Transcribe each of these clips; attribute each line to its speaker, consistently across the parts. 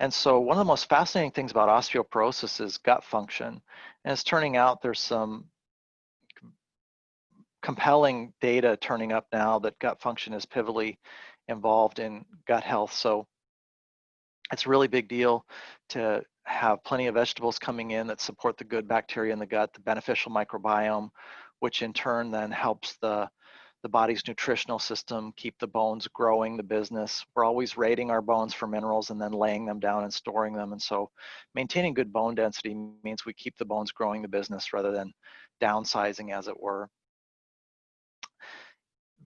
Speaker 1: And so one of the most fascinating things about osteoporosis is gut function. And it's turning out there's some compelling data turning up now that gut function is pivotally involved in gut health. So it's a really big deal to have plenty of vegetables coming in that support the good bacteria in the gut, the beneficial microbiome, which in turn then helps the body's nutritional system keep the bones growing the business. We're always raiding our bones for minerals and then laying them down and storing them. And so maintaining good bone density means we keep the bones growing the business rather than downsizing, as it were.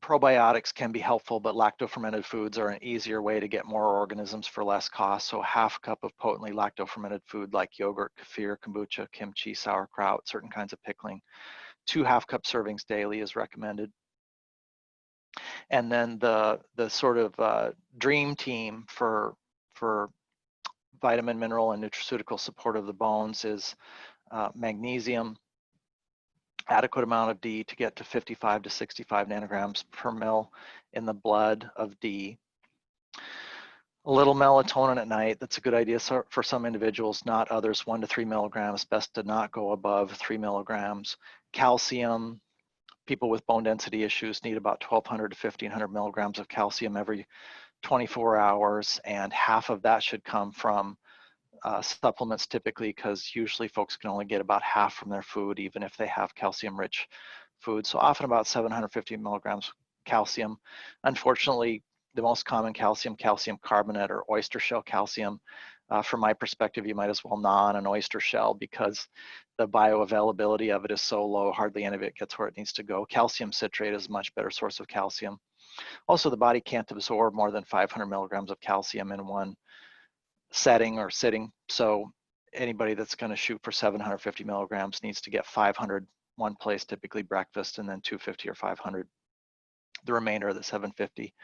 Speaker 1: Probiotics can be helpful, but lacto-fermented foods are an easier way to get more organisms for less cost. So half a cup of potently lacto-fermented food like yogurt, kefir, kombucha, kimchi, sauerkraut, certain kinds of pickling. 2 half-cup servings daily is recommended. And then the sort of dream team for vitamin, mineral, and nutraceutical support of the bones is magnesium, adequate amount of D to get to 55 to 65 nanograms per mil in the blood of D. A little melatonin at night, that's a good idea for some individuals, not others. 1 to 3 milligrams, best to not go above 3 milligrams. Calcium, people with bone density issues need about 1,200 to 1,500 milligrams of calcium every 24 hours, and half of that should come from supplements typically, because usually folks can only get about half from their food, even if they have calcium-rich food. So often about 750 milligrams calcium. Unfortunately, the most common calcium carbonate or oyster shell calcium. From my perspective, you might as well gnaw on an oyster shell because the bioavailability of it is so low, hardly any of it gets where it needs to go. Calcium citrate is a much better source of calcium. Also, the body can't absorb more than 500 milligrams of calcium in one setting or sitting. So anybody that's going to shoot for 750 milligrams needs to get 500 one place, typically breakfast, and then 250 or 500 the remainder of the 750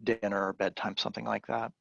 Speaker 1: dinner or bedtime, something like that.